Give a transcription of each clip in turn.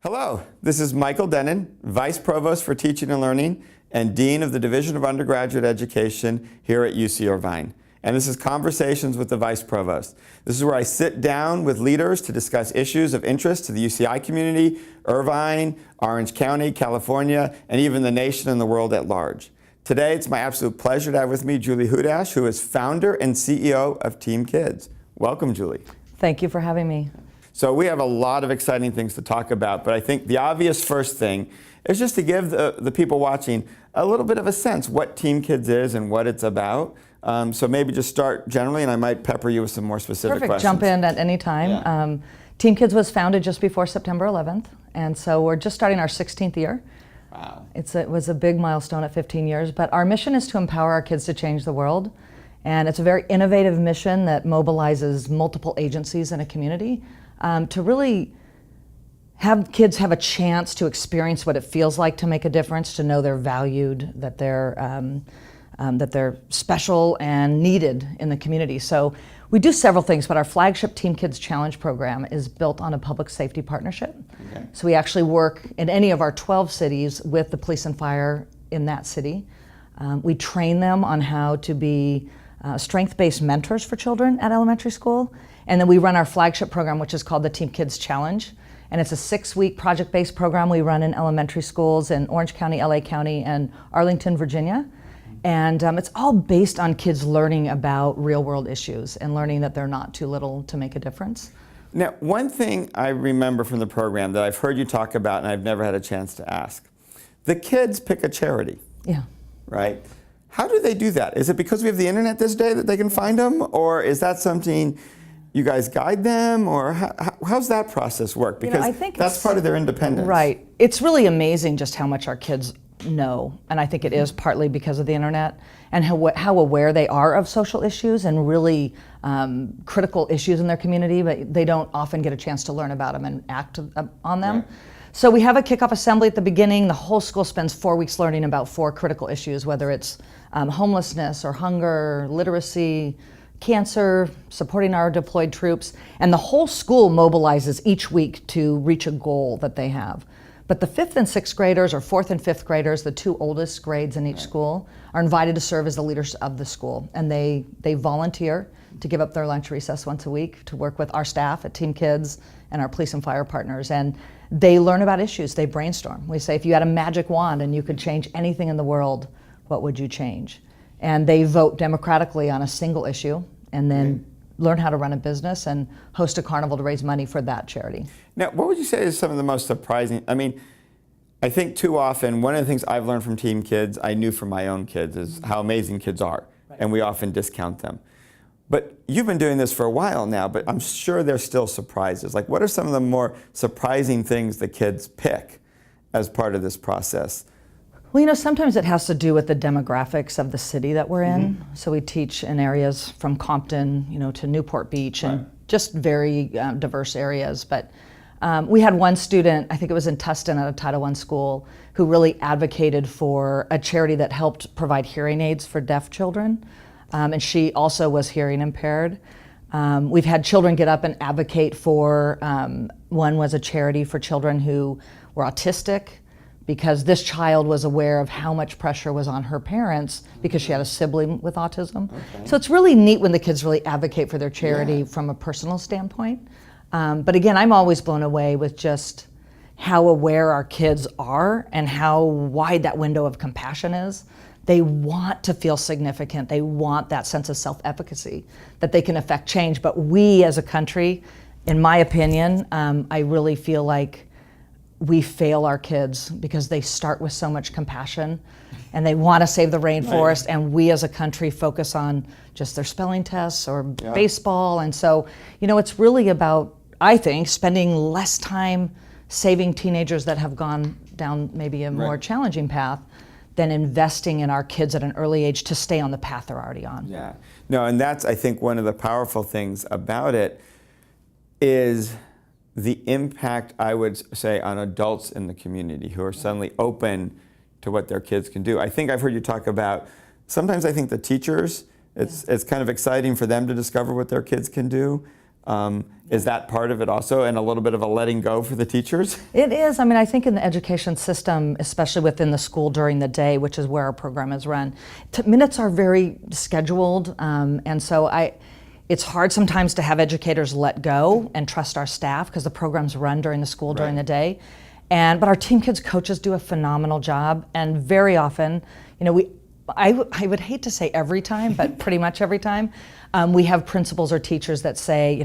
Hello, this is Michael Denon, Vice Provost for Teaching and Learning and Dean of the Division of Undergraduate Education here at UC Irvine. And this is Conversations with the Vice Provost. This is where I sit down with leaders to discuss issues of interest to the UCI community, Irvine, Orange County, California, and even the nation and the world at large. Today, it's my absolute pleasure to have with me Julie Hudash, who is founder and CEO of Team Kids. Welcome, Julie. Thank you for having me. So we have a lot of exciting things to talk about, but I think the obvious first thing is just to give the people watching a little bit of a sense what Team Kids is and what it's about. So maybe just start generally, and I might pepper you with some more specific questions. Jump in at any time. Yeah. Team Kids was founded just before September 11th, and so we're just starting our 16th year. Wow. It was a big milestone at 15 years, but our mission is to empower our kids to change the world. And it's a very innovative mission that mobilizes multiple agencies in a community to really have kids have a chance to experience what it feels like to make a difference, to know they're valued, that they're special and needed in the community. So we do several things, but our flagship Team Kids Challenge program is built on a public safety partnership. Okay. So we actually work in any of our 12 cities with the police and fire in that city. We train them on how to be strength-based mentors for children at elementary school. And then we run our flagship program, which is called the Team Kids Challenge. And it's a 6-week project-based program we run in elementary schools in Orange County, LA County, and Arlington, Virginia. And it's all based on kids learning about real-world issues and learning that they're not too little to make a difference. Now, one thing I remember from the program that I've heard you talk about and I've never had a chance to ask, the kids pick a charity. Yeah. Right? How do they do that? Is it because we have the internet this day that they can find them? Or is that something you guys guide them? Or how's that process work? Because I think that's part of their independence. Right. It's really amazing just how much our kids know. And I think it is partly because of the internet and how aware they are of social issues and really critical issues in their community, but they don't often get a chance to learn about them and act on them. Right. So we have a kickoff assembly at the beginning. The whole school spends 4 weeks learning about 4 critical issues, whether it's homelessness or hunger, literacy, cancer, supporting our deployed troops. And the whole school mobilizes each week to reach a goal that they have. But the 5th and 6th graders, or 4th and 5th graders, the 2 oldest grades in each school, are invited to serve as the leaders of the school. And they volunteer to give up their lunch recess once a week to work with our staff at Team Kids and our police and fire partners. And they learn about issues, they brainstorm. We say, if you had a magic wand and you could change anything in the world, what would you change? And they vote democratically on a single issue and then learn how to run a business and host a carnival to raise money for that charity. Now, what would you say is some of the most surprising? I mean, I think too often, one of the things I've learned from Team Kids, I knew from my own kids, is how amazing kids are. Right. And we often discount them. But you've been doing this for a while now, but I'm sure there's still surprises. Like, what are some of the more surprising things the kids pick as part of this process? Well, sometimes it has to do with the demographics of the city that we're in. So we teach in areas from Compton, to Newport Beach, and just very diverse areas. But we had one student, I think it was in Tustin at a Title I school, who really advocated for a charity that helped provide hearing aids for deaf children. And she also was hearing impaired. We've had children get up and advocate for, one was a charity for children who were autistic, because this child was aware of how much pressure was on her parents because she had a sibling with autism. Okay. So it's really neat when the kids really advocate for their charity from a personal standpoint. But again, I'm always blown away with just how aware our kids are and how wide that window of compassion is. They want to feel significant. They want that sense of self-efficacy, that they can affect change. But we as a country, in my opinion, I really feel like we fail our kids because they start with so much compassion and they want to save the rainforest, and we as a country focus on just their spelling tests or baseball. And so, it's really about, I think, spending less time saving teenagers that have gone down maybe a more challenging path than investing in our kids at an early age to stay on the path they're already on. Yeah. No, and that's, I think, one of the powerful things about it is the impact, I would say, on adults in the community who are suddenly open to what their kids can do. I think I've heard you talk about, sometimes I think the teachers, it's kind of exciting for them to discover what their kids can do. Is that part of it also, and a little bit of a letting go for the teachers? It is. I mean, I think in the education system, especially within the school during the day, which is where our program is run, minutes are very scheduled, and so it's hard sometimes to have educators let go and trust our staff because the program's run during the school during the day. But our Team Kids coaches do a phenomenal job, and very often, I would hate to say every time, but pretty much every time, we have principals or teachers that say,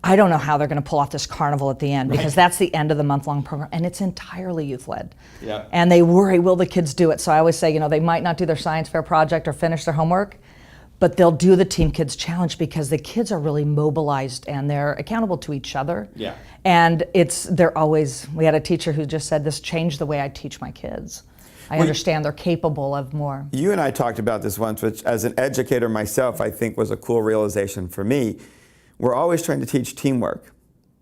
I don't know how they're going to pull off this carnival at the end because that's the end of the month-long program, and it's entirely youth-led. Yeah. And they worry, will the kids do it? So I always say, they might not do their science fair project or finish their homework, but they'll do the Team Kids Challenge because the kids are really mobilized and they're accountable to each other. Yeah. And we had a teacher who just said, this changed the way I teach my kids. I understand they're capable of more. You and I talked about this once, which as an educator myself, I think was a cool realization for me. We're always trying to teach teamwork.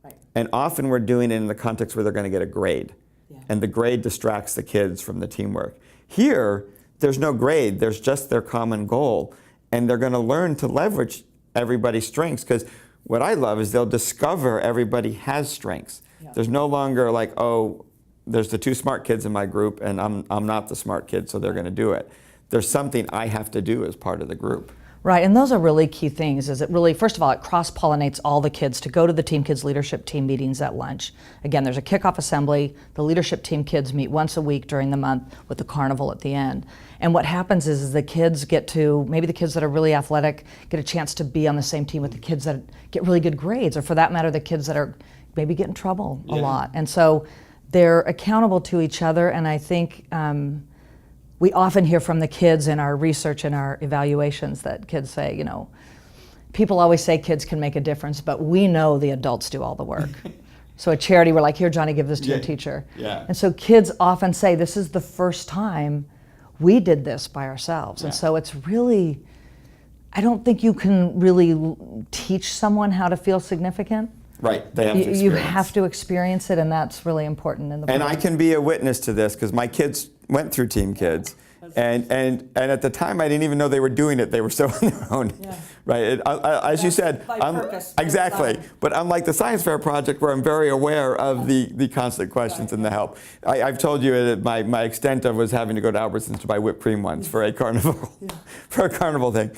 Right. And often we're doing it in the context where they're going to get a grade. Yeah. And the grade distracts the kids from the teamwork. Here, there's no grade, there's just their common goal. And they're going to learn to leverage everybody's strengths, because what I love is they'll discover everybody has strengths. Yeah. There's no longer like, oh, there's the two smart kids in my group and I'm not the smart kid, so they're going to do it. There's something I have to do as part of the group. Right, and those are really key things. Is it really, first of all, it cross-pollinates all the kids to go to the Team Kids leadership team meetings at lunch. Again, there's a kickoff assembly. The leadership team kids meet once a week during the month with the carnival at the end. And what happens is the kids maybe the kids that are really athletic get a chance to be on the same team with the kids that get really good grades, or for that matter, the kids that are maybe get in trouble a lot. And so they're accountable to each other, and I think we often hear from the kids in our research and our evaluations that kids say, people always say kids can make a difference, but we know the adults do all the work. So at Charity, we're like, here, Johnny, give this to your teacher. Yeah. And so kids often say, this is the first time we did this by ourselves. And so it's really, I don't think you can really teach someone how to feel significant. Right, they have to experience. You have to experience it, and that's really important in the program. And I can be a witness to this because my kids went through Team Kids, and at the time I didn't even know they were doing it. They were so on their own, right? As you said, exactly. But unlike the science fair project, where I'm very aware of the constant questions and the help. I've told you that my extent of was having to go to Albertsons to buy whipped cream once for a carnival, for a carnival thing.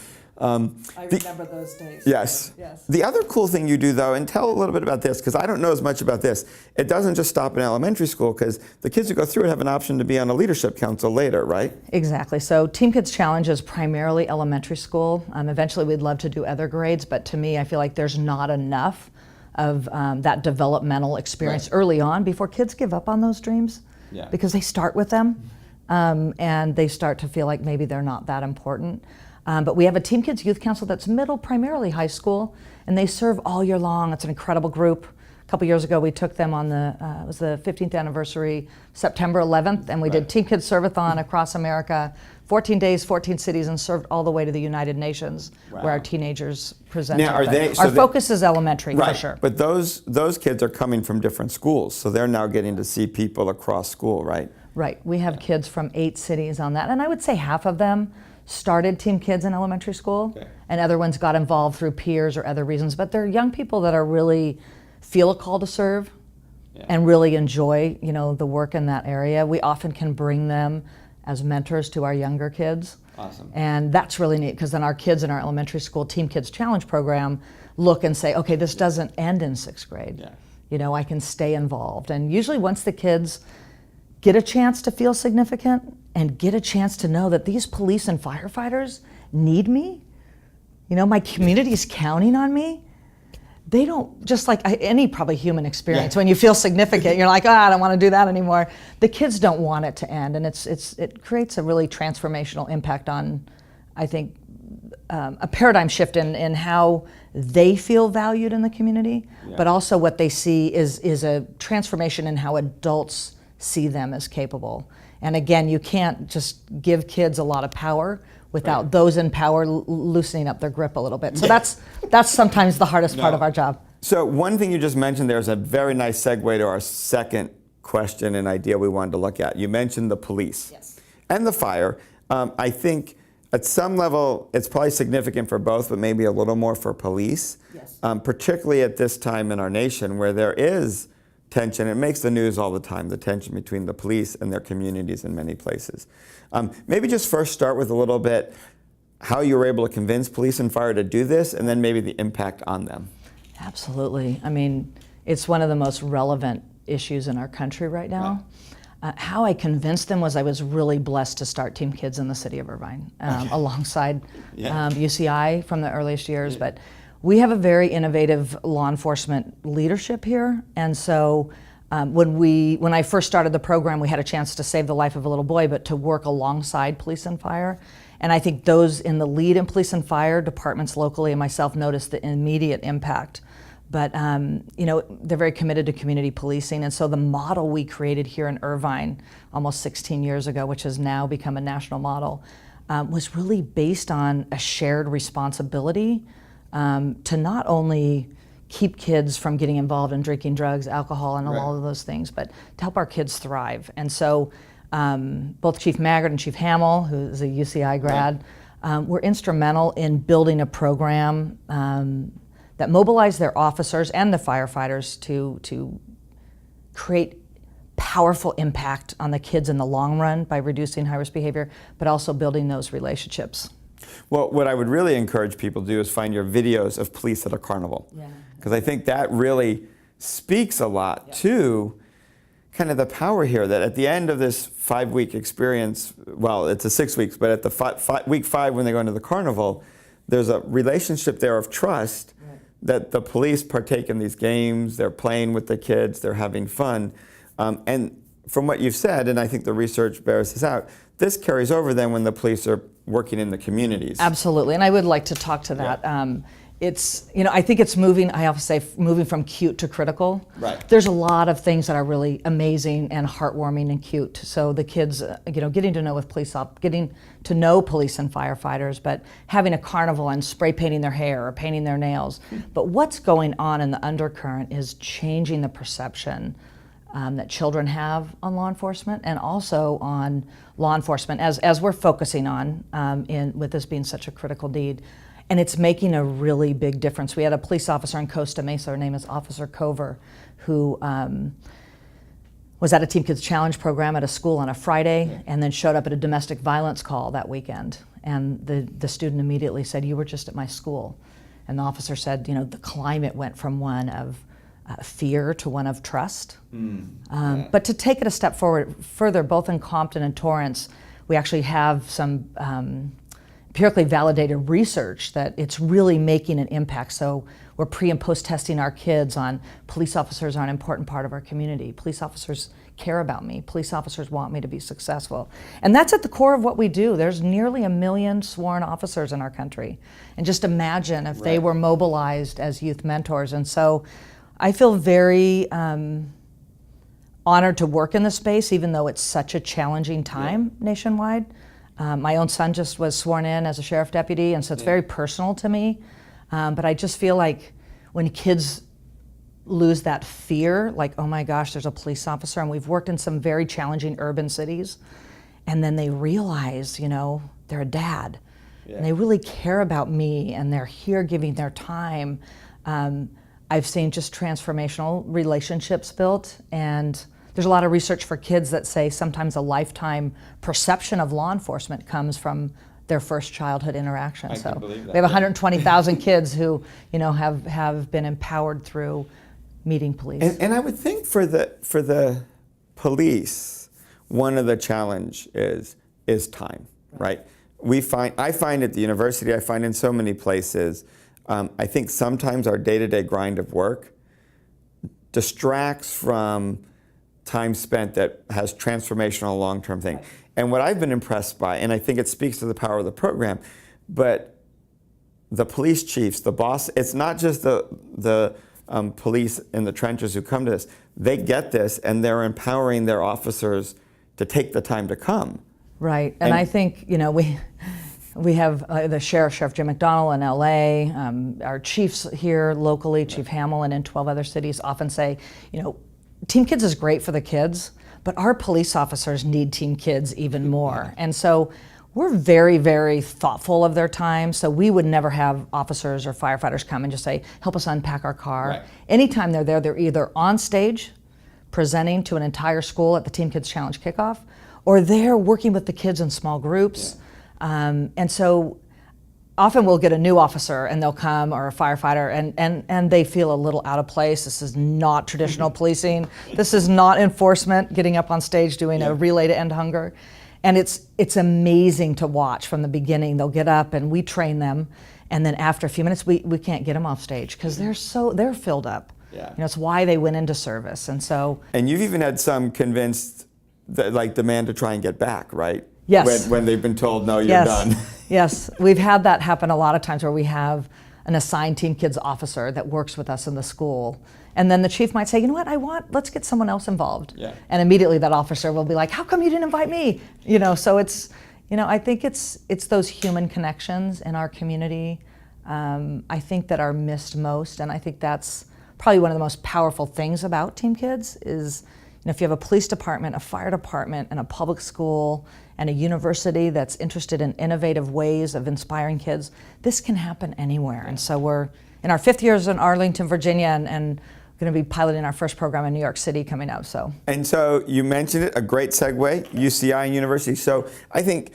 I remember those days. Yes. The other cool thing you do, though, and tell a little bit about this, because I don't know as much about this, it doesn't just stop in elementary school, because the kids who go through it have an option to be on a leadership council later, right? Exactly. So Team Kids Challenge is primarily elementary school. Eventually we'd love to do other grades, but to me I feel like there's not enough of that developmental experience early on before kids give up on those dreams, because they start with them and they start to feel like maybe they're not that important. But we have a Team Kids Youth Council that's middle, primarily high school, and they serve all year long. It's an incredible group. A couple years ago, we took them on it was the 15th anniversary, September 11th, and we did Team Kids Serveth across America, 14 days, 14 cities, and served all the way to the United Nations, where our teenagers presented. Now, our focus is elementary, for sure. But those kids are coming from different schools, so they're now getting to see people across school, right? Right. We have kids from 8 cities on that, and I would say half of them started Team Kids in elementary school, and other ones got involved through peers or other reasons. But they're young people that are really feel a call to serve and really enjoy, the work in that area. We often can bring them as mentors to our younger kids. Awesome. And that's really neat, because then our kids in our elementary school Team Kids Challenge program look and say, okay, this doesn't end in 6th grade. I can stay involved. And usually once the kids get a chance to feel significant and get a chance to know that these police and firefighters need me, my community's counting on me, they don't, just like any probably human experience, when you feel significant, you're like, I don't want to do that anymore. The kids don't want it to end, and it creates a really transformational impact on, I think, a paradigm shift in how they feel valued in the community, but also what they see is a transformation in how adults see them as capable. And again, you can't just give kids a lot of power without those in power loosening up their grip a little bit. So that's sometimes the hardest part of our job. So one thing you just mentioned there is a very nice segue to our second question and idea we wanted to look at. You mentioned the police and the fire. I think at some level, it's probably significant for both, but maybe a little more for police, Yes. Particularly at this time in our nation where there is tension. It makes the news all the time, the tension between the police and their communities in many places. Maybe just first start with a little bit how you were able to convince police and fire to do this, and then maybe the impact on them. Absolutely. I mean, it's one of the most relevant issues in our country right now. How I convinced them was I was really blessed to start Team Kids in the city of Irvine, alongside UCI from the earliest years. But we have a very innovative law enforcement leadership here, and so when I first started the program, we had a chance to save the life of a little boy, but to work alongside police and fire. And I think those in the lead in police and fire departments locally and myself noticed the immediate impact. But they're very committed to community policing, and so the model we created here in Irvine almost 16 years ago, which has now become a national model, was really based on a shared responsibility to not only keep kids from getting involved in drinking drugs, alcohol, and all of those things, but to help our kids thrive. And so both Chief Maggard and Chief Hamill, who is a UCI grad, were instrumental in building a program that mobilized their officers and the firefighters to create powerful impact on the kids in the long run by reducing high-risk behavior, but also building those relationships. Well, what I would really encourage people to do is find your videos of police at a carnival. Because I think that really speaks a lot to kind of the power here, that at the end of this 5-week experience, well, it's a 6 weeks, but at the week 5 when they go into the carnival, there's a relationship there of trust that the police partake in these games, they're playing with the kids, they're having fun. And from what you've said, and I think the research bears this out, this carries over then when the police are working in the communities. Absolutely, and I would like to talk to that. It's, I think it's moving, I often say, moving from cute to critical. There's a lot of things that are really amazing and heartwarming and cute. So the kids, getting to know getting to know police and firefighters, but having a carnival and spray painting their hair or painting their nails. But what's going on in the undercurrent is changing the perception that children have on law enforcement, and also on law enforcement as we're focusing on with this being such a critical need. And it's making a really big difference. We had a police officer in Costa Mesa, her name is Officer Cover, who was at a Team Kids Challenge program at a school on a Friday, and then showed up at a domestic violence call that weekend. And the student immediately said, "You were just at my school." And the officer said, the climate went from one of fear to one of trust. But to take it a step further, both in Compton and Torrance, we actually have some empirically validated research that it's really making an impact. So we're pre and post testing our kids on police officers are an important part of our community. Police officers care about me. Police officers want me to be successful. And that's at the core of what we do. There's nearly 1 million sworn officers in our country. And just imagine if they were mobilized as youth mentors. And so I feel very honored to work in this space, even though it's such a challenging time nationwide. My own son just was sworn in as a sheriff deputy, and so it's very personal to me. But I just feel like when kids lose that fear, like, oh my gosh, there's a police officer, and we've worked in some very challenging urban cities, and then they realize, they're a dad, and they really care about me, and they're here giving their time. I've seen just transformational relationships built, and there's a lot of research for kids that say sometimes a lifetime perception of law enforcement comes from their first childhood interaction. So we have 120,000 kids who, have been empowered through meeting police. And I would think for the police, one of the challenge is time, right? I find at the university, I find in so many places, I think sometimes our day-to-day grind of work distracts from time spent that has transformational long-term thing. And what I've been impressed by, and I think it speaks to the power of the program, but the police chiefs, the boss, it's not just the police in the trenches who come to this. They get this, and they're empowering their officers to take the time to come. Right, and I think, we have the Sheriff Jim McDonnell in LA, our chiefs here locally, Chief Hamill, and in 12 other cities often say, Team Kids is great for the kids, but our police officers need Team Kids even more. And so we're very, very thoughtful of their time. So we would never have officers or firefighters come and just say, help us unpack our car. Right. Anytime they're there, they're either on stage presenting to an entire school at the Team Kids Challenge kickoff, or they're working with the kids in small groups. And so often we'll get a new officer and they'll come, or a firefighter, and they feel a little out of place. This is not traditional policing. This is not enforcement getting up on stage doing a relay to end hunger. And it's amazing to watch from the beginning. They'll get up and we train them, and then after a few minutes we can't get them off stage because they're filled up. Yeah. It's why they went into service. And so, and you've even had some convinced that like demand to try and get back, right? Yes. When they've been told, no, you're done. Yes, we've had that happen a lot of times where we have an assigned Team Kids officer that works with us in the school. And then the chief might say, you know what, let's get someone else involved. Yeah. And immediately that officer will be like, how come you didn't invite me? So it's, I think it's those human connections in our community, I think, that are missed most. And I think that's probably one of the most powerful things about Team Kids is, if you have a police department, a fire department, and a public school, and a university that's interested in innovative ways of inspiring kids, this can happen anywhere. And so we're in our 5th years in Arlington, Virginia, and going to be piloting our first program in New York City coming up. And so you mentioned it, a great segue, UCI and university. So I think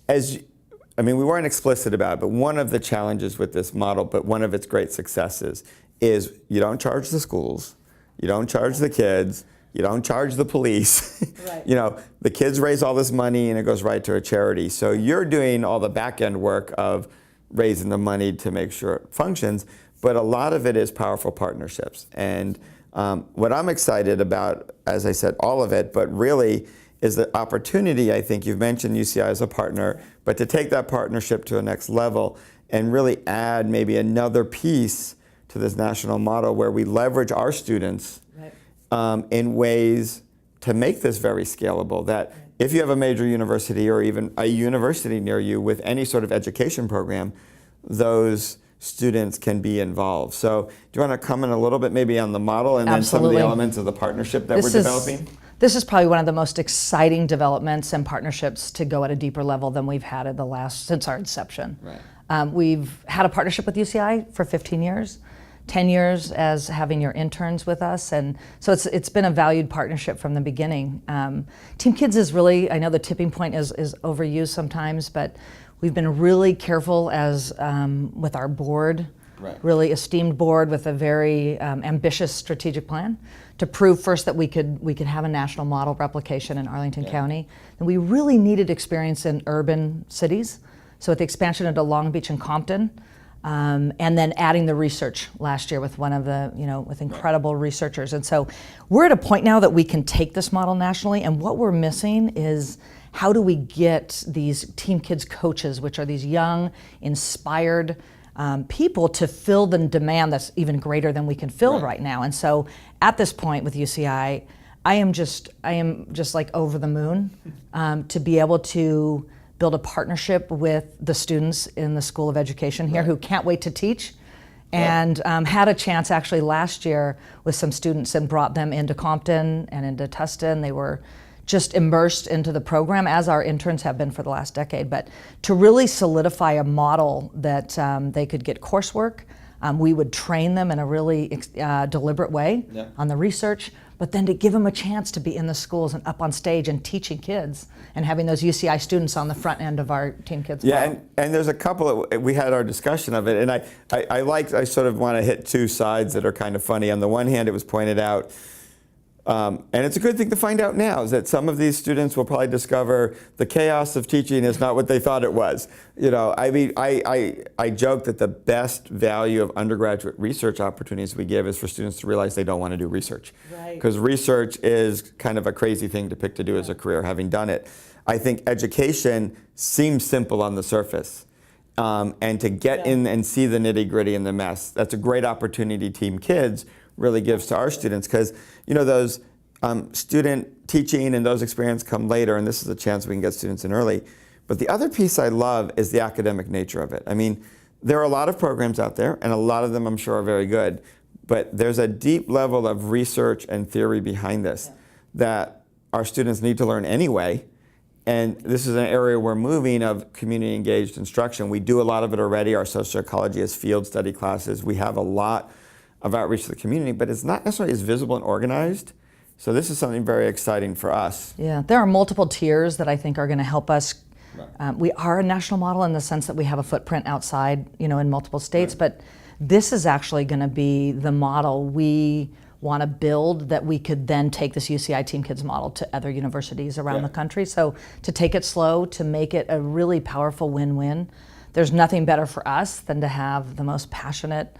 we weren't explicit about it, but one of the challenges with this model, but one of its great successes, is you don't charge the schools, you don't charge the kids, you don't charge the police. Right. The kids raise all this money and it goes right to a charity. So you're doing all the back end work of raising the money to make sure it functions, but a lot of it is powerful partnerships. And what I'm excited about, as I said, all of it, but really is the opportunity. I think you've mentioned UCI as a partner, but to take that partnership to a next level and really add maybe another piece to this national model where we leverage our students in ways to make this very scalable, that if you have a major university or even a university near you with any sort of education program, those students can be involved. So do you want to comment a little bit maybe on the model and then some of the elements of the partnership that we're developing? This is probably one of the most exciting developments and partnerships to go at a deeper level than we've had since our inception. Right. We've had a partnership with UCI for 15 years. 10 years as having your interns with us, and so it's been a valued partnership from the beginning. Team Kids is really, I know the tipping point is overused sometimes, but we've been really careful with our board, really esteemed board with a very ambitious strategic plan to prove first that we could have a national model replication in Arlington County, and we really needed experience in urban cities. So with the expansion into Long Beach and Compton, and then adding the research last year with one of the, with incredible researchers. And so we're at a point now that we can take this model nationally, and what we're missing is how do we get these Team Kids coaches, which are these young, inspired people, to fill the demand that's even greater than we can fill right now. And so at this point with UCI, I am just like over the moon to be able to build a partnership with the students in the School of Education here who can't wait to teach, and had a chance actually last year with some students and brought them into Compton and into Tustin. They were just immersed into the program, as our interns have been for the last decade, but to really solidify a model that they could get coursework. We would train them in a really deliberate way on the research, but then to give them a chance to be in the schools and up on stage and teaching kids and having those UCI students on the front end of our Team Kids model. And there's a couple, we had our discussion of it, and I sort of want to hit two sides that are kind of funny. On the one hand, it was pointed out, and it's a good thing to find out now, is that some of these students will probably discover the chaos of teaching is not what they thought it was. I joke that the best value of undergraduate research opportunities we give is for students to realize they don't want to do research. Because research is kind of a crazy thing to pick to do as a career, having done it. I think education seems simple on the surface. And to get in and see the nitty-gritty and the mess, that's a great opportunity Team Kids really gives to our students, because those student teaching and those experiences come later, and this is a chance we can get students in early. But the other piece I love is the academic nature of it. I mean, there are a lot of programs out there, and a lot of them I'm sure are very good, but there's a deep level of research and theory behind this that our students need to learn anyway, And this is an area we're moving of community engaged instruction. We do a lot of it already. Our social ecology has field study classes. We have a lot of outreach to the community, but it's not necessarily as visible and organized. So this is something very exciting for us. Yeah, there are multiple tiers that I think are going to help us. We are a national model in the sense that we have a footprint outside, in multiple states, but this is actually going to be the model we want to build, that we could then take this UCI Team Kids model to other universities around the country. So to take it slow, to make it a really powerful win-win. There's nothing better for us than to have the most passionate,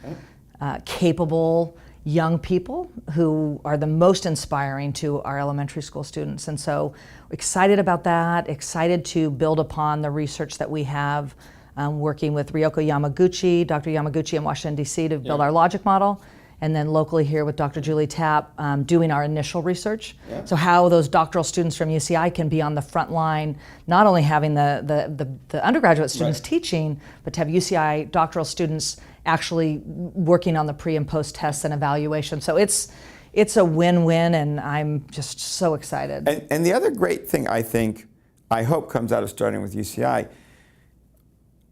capable young people who are the most inspiring to our elementary school students. And so excited about that, excited to build upon the research that we have, working with Ryoko Yamaguchi, Dr. Yamaguchi in Washington, DC to build our logic model. And then locally here with Dr. Julie Tapp, doing our initial research. So how those doctoral students from UCI can be on the front line, not only having the undergraduate students teaching, but to have UCI doctoral students actually working on the pre and post tests and evaluation. So it's a win-win, and I'm just so excited. And the other great thing I hope comes out of starting with UCI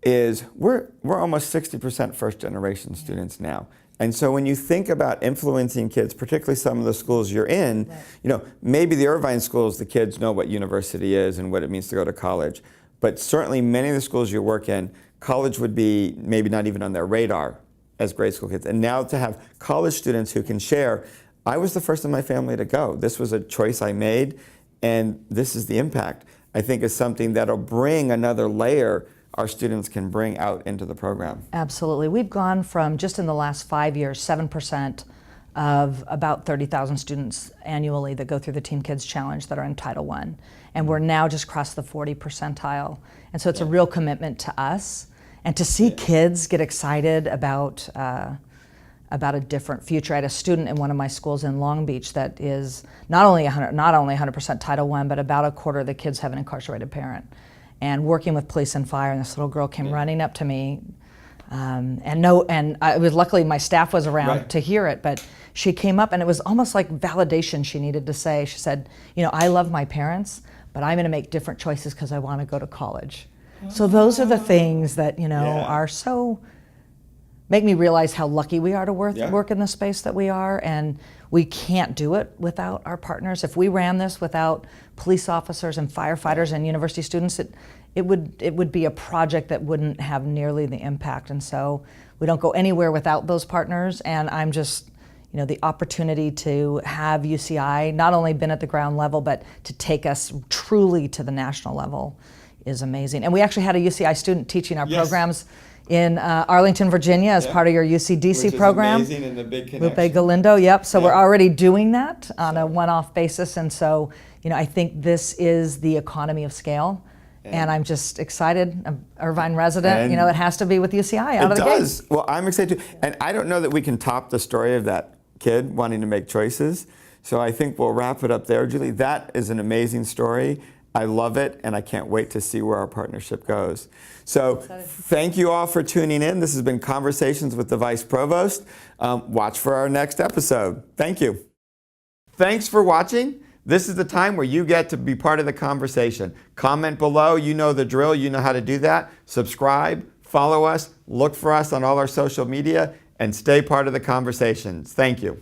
is we're almost 60% first generation students now. And so when you think about influencing kids, particularly some of the schools you're in, maybe the Irvine schools, the kids know what university is and what it means to go to college. But certainly many of the schools you work in, college would be maybe not even on their radar as grade school kids. And now to have college students who can share, I was the first in my family to go. This was a choice I made, and this is the impact. I think is something that'll bring another layer our students can bring out into the program. Absolutely. We've gone from, just in the last 5 years, 7% of about 30,000 students annually that go through the Team Kids Challenge that are in Title I. And we're now just crossed the 40 percentile. And so it's a real commitment to us. And to see kids get excited about a different future. I had a student in one of my schools in Long Beach that is not only 100% Title I, but about a quarter of the kids have an incarcerated parent. And working with police and fire, and this little girl came running up to me, it was luckily my staff was around to hear it, but she came up and it was almost like validation she needed to say. She said, I love my parents, but I'm going to make different choices because I want to go to college. So those are the things that are so make me realize how lucky we are to work in the space that we are, and we can't do it without our partners. If we ran this without police officers and firefighters and university students, it would be a project that wouldn't have nearly the impact. And so we don't go anywhere without those partners. And I'm just, the opportunity to have UCI not only been at the ground level, but to take us truly to the national level is amazing. And we actually had a UCI student teaching our programs in Arlington, Virginia, as part of your UC-DC program. Which is amazing, and the big connection. Lupe Galindo, so we're already doing that on a one-off basis. And so, I think this is the economy of scale. And I'm just excited. I'm Irvine resident, it has to be with UCI out of the gate. It does. Well, I'm excited too. And I don't know that we can top the story of that kid wanting to make choices. So I think we'll wrap it up there. Julie, that is an amazing story. I love it, and I can't wait to see where our partnership goes. So thank you all for tuning in. This has been Conversations with the Vice Provost. Watch for our next episode. Thank you. Thanks for watching. This is the time where you get to be part of the conversation. Comment below. You know the drill. You know how to do that. Subscribe, follow us, look for us on all our social media, and stay part of the conversations. Thank you.